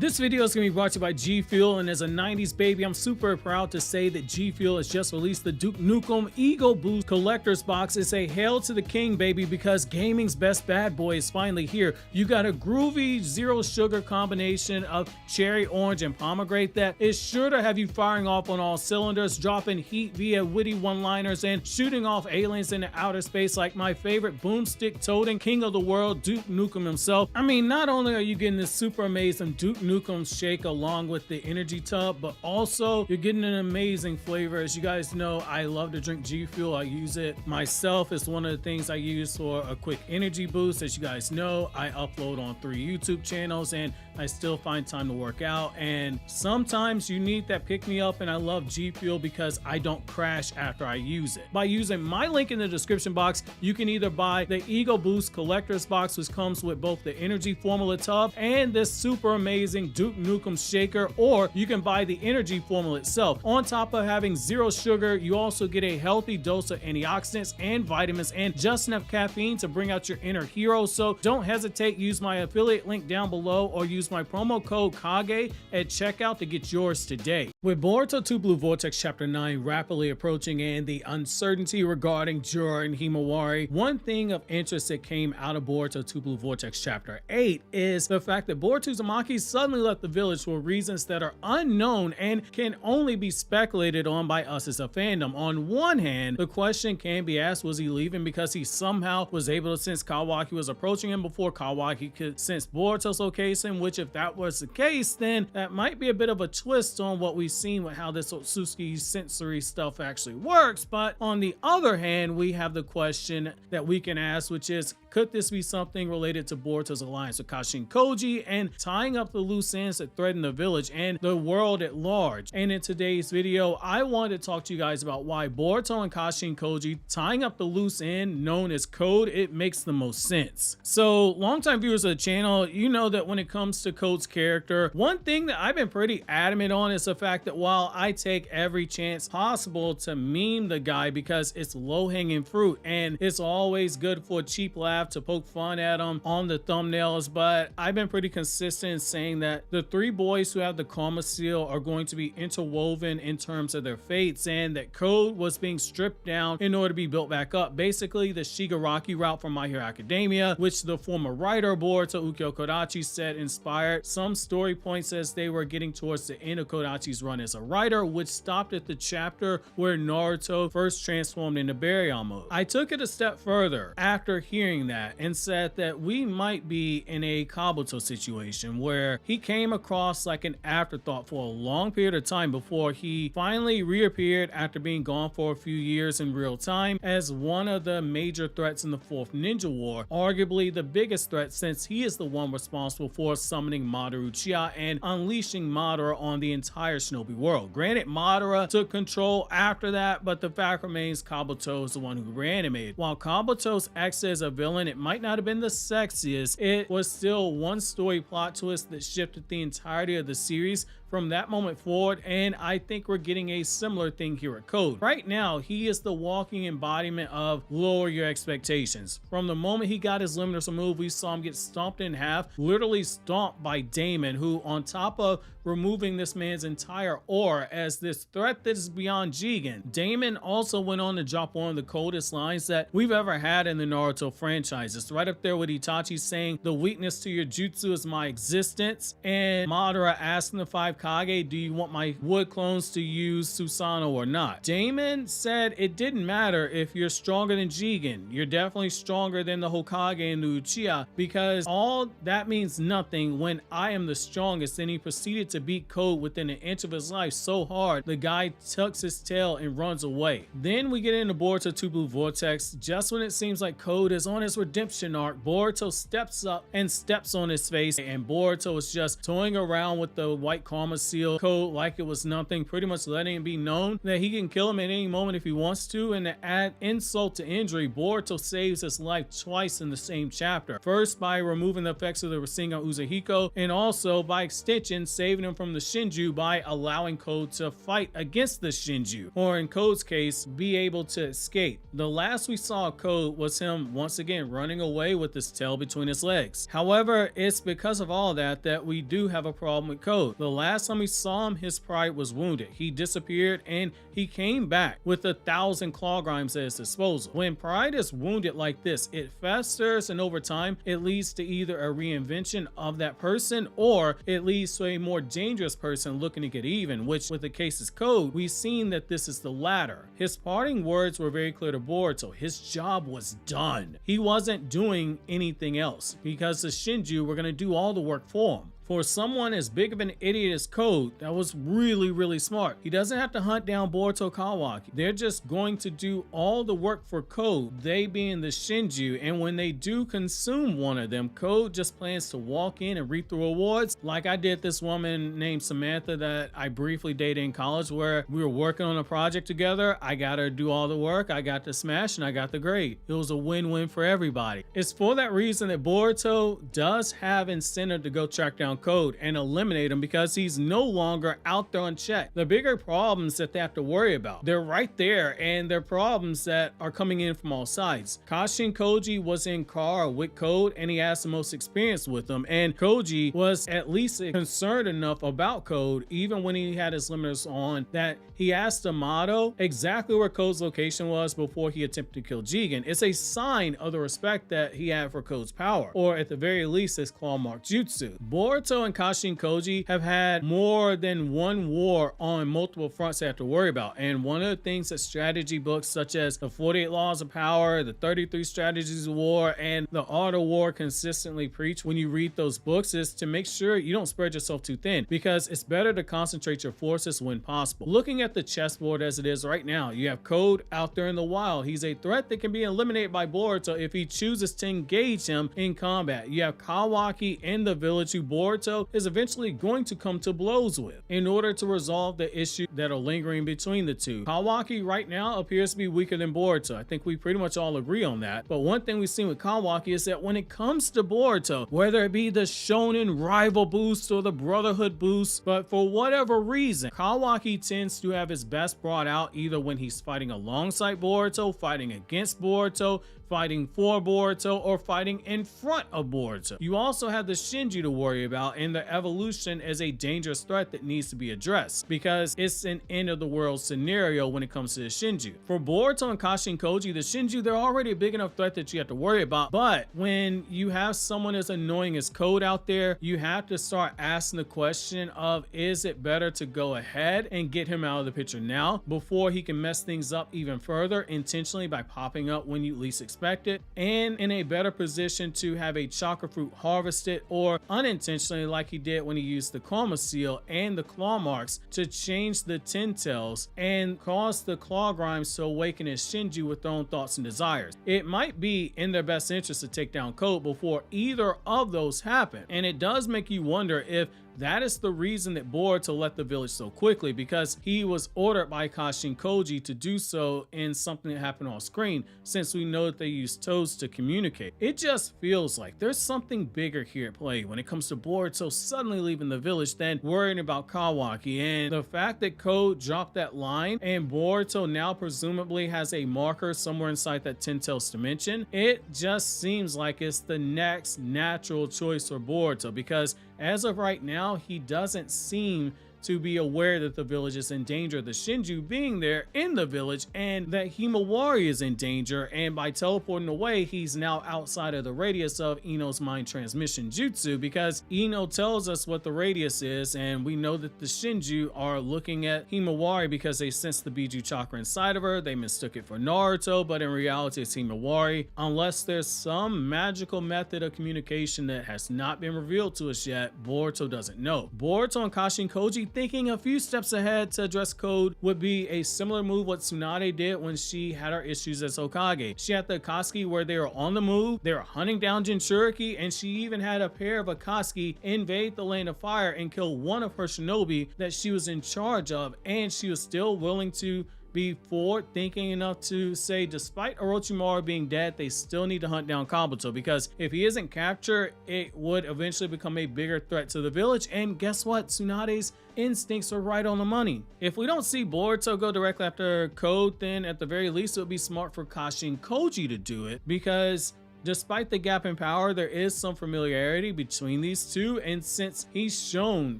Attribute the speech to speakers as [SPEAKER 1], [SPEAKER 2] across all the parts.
[SPEAKER 1] This video is going to be brought to you by G Fuel, and as a 90s baby, I'm super proud to say that G Fuel has just released the Duke Nukem Ego Boost Collector's Box. It's a hail to the king, baby, because gaming's best bad boy is finally here. You got a groovy zero sugar combination of cherry, orange, and pomegranate that is sure to have you firing off on all cylinders, dropping heat via witty one-liners, and shooting off aliens into outer space like my favorite boomstick-toting king of the world, Duke Nukem himself. I mean, not only are you getting this super amazing Duke Nukem shake along with the energy tub, but also you're getting an amazing flavor. As you guys know, I love to drink G Fuel. I use it myself. It's one of the things I use for a quick energy boost. As you guys know, I upload on 3 YouTube channels and I still find time to work out, and sometimes you need that pick me up, and I love G Fuel because I don't crash after I use it. By using my link in the description box, you can either buy the Ego Boost Collector's Box, which comes with both the energy formula tub and this super amazing Duke Nukem shaker, or you can buy the energy formula itself. On top of having zero sugar, you also get a healthy dose of antioxidants and vitamins and just enough caffeine to bring out your inner hero. So don't hesitate, use my affiliate link down below or use my promo code KAGE at checkout to get yours today. With Boruto 2 Blue Vortex Chapter 9 rapidly approaching and the uncertainty regarding Jura and Himawari, one thing of interest that came out of Boruto 2 Blue Vortex Chapter 8 is the fact that Boruto Uzumaki suddenly left the village for reasons that are unknown and can only be speculated on by us as a fandom. On one hand, the question can be asked, was he leaving because he somehow was able to sense Kawaki was approaching him before Kawaki could sense Boruto's location, which if that was the case, then that might be a bit of a twist on what we've seen with how this Otsutsuki sensory stuff actually works. But on the other hand, we have the question that we can ask, which is, could this be something related to Boruto's alliance with Kashin Koji and tying up the loose ends that threaten the village and the world at large? And in today's video, I wanted to talk to you guys about why Boruto and Kashin Koji tying up the loose end known as code, it makes the most sense. So longtime viewers of the channel, you know that when it comes to Code's character, one thing that I've been pretty adamant on is the fact that while I take every chance possible to meme the guy because it's low-hanging fruit and it's always good for a cheap laugh to poke fun at him on the thumbnails, but I've been pretty consistent in saying that the 3 boys who have the karma seal are going to be interwoven in terms of their fates, and that Code was being stripped down in order to be built back up. Basically the Shigaraki route from My Hero Academia, which the former writer Boruto Ukyo Kodachi said inspired some story points as they were getting towards the end of Kodachi's run as a writer, which stopped at the chapter where Naruto first transformed into Baryon mode. I took it a step further after hearing that and said that we might be in a Kabuto situation where he came across like an afterthought for a long period of time before he finally reappeared after being gone for a few years in real time as one of the major threats in the 4th Ninja War, arguably the biggest threat since he is the one responsible for summoning Madara Uchiha and unleashing Madara on the entire Shinobi world. Granted, Madara took control after that, but the fact remains Kabuto is the one who reanimated. While Kabuto's exit as a villain, it might not have been the sexiest, it was still one story plot twist that shifted the entirety of the series from that moment forward, and I think we're getting a similar thing here at Code. Right now, he is the walking embodiment of lower your expectations. From the moment he got his limiters removed, we saw him get stomped in half, literally stomped by Damon, who on top of removing this man's entire aura as this threat that is beyond Jigen, Damon also went on to drop one of the coldest lines that we've ever had in the Naruto franchises, right up there with Itachi saying, "The weakness to your jutsu is my existence," and Madara asking the 5 Kage, "Do you want my wood clones to use Susanoo or not?" Damon said it didn't matter if you're stronger than Jigen, you're definitely stronger than the Hokage and the Uchiha, because all that means nothing when I am the strongest. And he proceeded to beat Code within an inch of his life so hard the guy tucks his tail and runs away. Then we get into Boruto 2 Blue Vortex. Just when it seems like Code is on his redemption arc, Boruto steps up and steps on his face, and Boruto is just toying around with the white karma seal Code like it was nothing, pretty much letting it be known that he can kill him at any moment if he wants to. And to add insult to injury, Boruto saves his life twice in the same chapter. First by removing the effects of the Rasengan Uzuhiko, and also by extension saving him from the Shinju by allowing allowing Code to fight against the Shinju, or in Code's case, be able to escape. The last we saw of Code was him once again running away with his tail between his legs. However, it's because of all that we do have a problem with Code. The last time we saw him, his pride was wounded. He disappeared and he came back with 1,000 claw grinds at his disposal. When pride is wounded like this, it festers, and over time it leads to either a reinvention of that person or it leads to a more dangerous person looking to get even, which with the case's Code, we've seen that this is the latter. His parting words were very clear to Boruto. His job was done. He wasn't doing anything else because the Shinju were going to do all the work for him. For someone as big of an idiot as Code, that was really smart. He doesn't have to hunt down Boruto Kawaki. They're just going to do all the work for Code, they being the Shinju, and when they do consume one of them, Code just plans to walk in and reap the rewards, like I did this woman named Samantha that I briefly dated in college, where we were working on a project together. I got her to do all the work, I got the smash, and I got the grade. It was a win-win for everybody. It's for that reason that Boruto does have incentive to go track down Code and eliminate him, because he's no longer out there unchecked. The bigger problems that they have to worry about, they're right there, and they're problems that are coming in from all sides. Kashin Koji was in car with Code and he has the most experience with him, and Koji was at least concerned enough about Code, even when he had his limiters on, that he asked Amato exactly where Code's location was before he attempted to kill Jigen. It's a sign of the respect that he had for Code's power, or at the very least his claw mark jutsu. Boruto and Kashin Koji have had more than one war on multiple fronts they have to worry about, and one of the things that strategy books such as the 48 Laws of Power, the 33 Strategies of War, and the Art of War consistently preach when you read those books is to make sure you don't spread yourself too thin, because it's better to concentrate your forces when possible. Looking at the chessboard as it is right now, you have Code out there in the wild. He's a threat that can be eliminated by Boruto if he chooses to engage him in combat. You have Kawaki in the village who Boruto is eventually going to come to blows with in order to resolve the issue that are lingering between the two. Kawaki right now appears to be weaker than Boruto. I think we pretty much all agree on that. But one thing we've seen with Kawaki is that when it comes to Boruto, whether it be the shonen rival boost or the brotherhood boost, but for whatever reason, Kawaki tends to have his best brought out either when he's fighting alongside Boruto, fighting against Boruto, fighting for Boruto, or fighting in front of Boruto. You also have the Shinju to worry about, and the evolution as a dangerous threat that needs to be addressed, because it's an end of the world scenario when it comes to the Shinju. For Boruto and Kashin Koji, the Shinju, they're already a big enough threat that you have to worry about, but when you have someone as annoying as Code out there, you have to start asking the question of, is it better to go ahead and get him out of the picture now before he can mess things up even further intentionally by popping up when you least expect it, and in a better position to have a chakra fruit harvested, or unintentionally like he did when he used the Karma Seal and the claw marks to change the ten tails and cause the claw grinds to awaken his Shinju with their own thoughts and desires. It might be in their best interest to take down Code before either of those happen, and it does make you wonder if that is the reason that Boruto left the village so quickly, because he was ordered by Kashin Koji to do so in something that happened on screen, since we know that they use toes to communicate. It just feels like there's something bigger here at play when it comes to Boruto suddenly leaving the village than worrying about Kawaki, and the fact that Code dropped that line and Boruto now presumably has a marker somewhere inside that 10 tails dimension, it just seems like it's the next natural choice for Boruto, because as of right now, he doesn't seem to be aware that the village is in danger, the Shinju being there in the village, and that Himawari is in danger, and by teleporting away, he's now outside of the radius of Ino's mind transmission jutsu, because Ino tells us what the radius is, and we know that the Shinju are looking at Himawari because they sense the Biju chakra inside of her. They mistook it for Naruto, but in reality it's Himawari, unless there's some magical method of communication that has not been revealed to us yet. Boruto doesn't know. Boruto and Kashin Koji thinking a few steps ahead to address Code would be a similar move what Tsunade did when she had her issues as Hokage. She had the Akatsuki where they were on the move, they were hunting down Jinchuriki, and she even had a pair of Akatsuki invade the Land of Fire and kill one of her shinobi that she was in charge of, and she was still willing to before thinking enough to say, despite Orochimaru being dead, they still need to hunt down Kabuto, because if he isn't captured, it would eventually become a bigger threat to the village. And guess what? Tsunade's instincts are right on the money. If we don't see Boruto go directly after Code, then at the very least it would be smart for Kashin Koji to do it, because despite the gap in power, there is some familiarity between these two, and since he's shown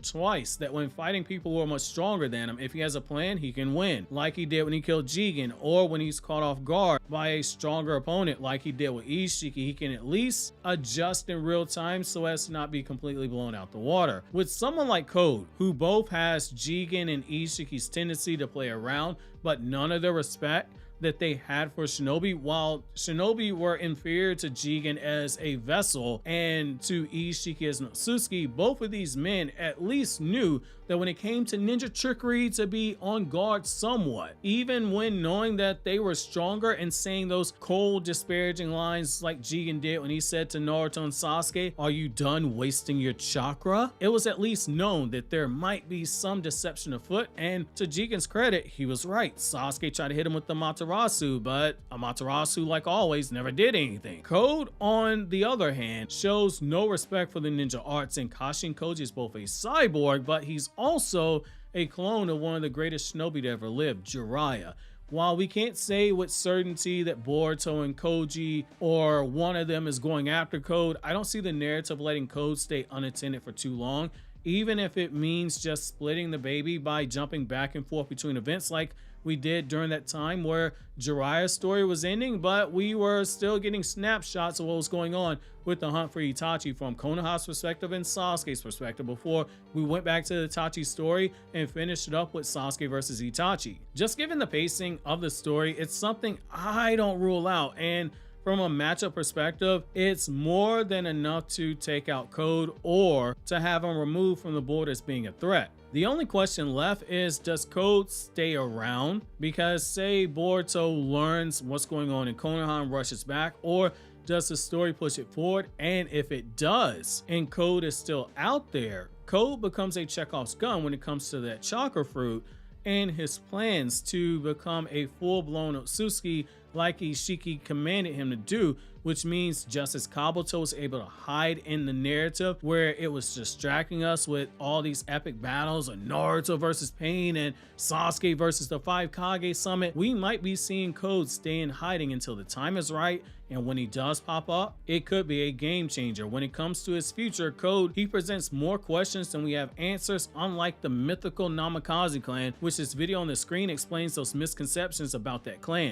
[SPEAKER 1] twice that when fighting people who are much stronger than him, if he has a plan, he can win, like he did when he killed Jigen, or when he's caught off guard by a stronger opponent like he did with Ishiki, he can at least adjust in real time so as to not be completely blown out the water. With someone like Code, who both has Jigen and Ishiki's tendency to play around, but none of the respect that they had for Shinobi, while Shinobi were inferior to Jigen as a vessel and to Ishiki as Notsuki, both of these men at least knew that when it came to ninja trickery to be on guard somewhat, even when knowing that they were stronger and saying those cold, disparaging lines like Jigen did when he said to Naruto and Sasuke, "Are you done wasting your chakra?" It was at least known that there might be some deception afoot, and to Jigen's credit, he was right. Sasuke tried to hit him with the Matarasu, but Amaterasu, like always, never did anything. Code, on the other hand, shows no respect for the ninja arts, and Kashin Koji is both a cyborg, but he's also a clone of one of the greatest shinobi to ever live, Jiraiya. While we can't say with certainty that Boruto and Koji or one of them is going after Code, I don't see the narrative letting Code stay unattended for too long, even if it means just splitting the baby by jumping back and forth between events like we did during that time where Jiraiya's story was ending, but we were still getting snapshots of what was going on with the hunt for Itachi from Konoha's perspective and Sasuke's perspective before we went back to the Itachi story and finished it up with Sasuke versus Itachi. Just given the pacing of the story, it's something I don't rule out, and from a matchup perspective, it's more than enough to take out Code or to have him removed from the board as being a threat. The only question left is, does Code stay around? Because say Boruto learns what's going on in Konoha and rushes back, or does the story push it forward? And if it does, and Code is still out there, Code becomes a Chekhov's gun when it comes to that chakra fruit and his plans to become a full-blown Otsutsuki like Ishiki commanded him to do, which means just as Kabuto was able to hide in the narrative where it was distracting us with all these epic battles of Naruto versus Pain and Sasuke versus the 5 Kage Summit, we might be seeing Code stay in hiding until the time is right, and when he does pop up, it could be a game changer. When it comes to his future, Code, he presents more questions than we have answers, unlike the mythical Namikaze clan, which this video on the screen explains those misconceptions about that clan.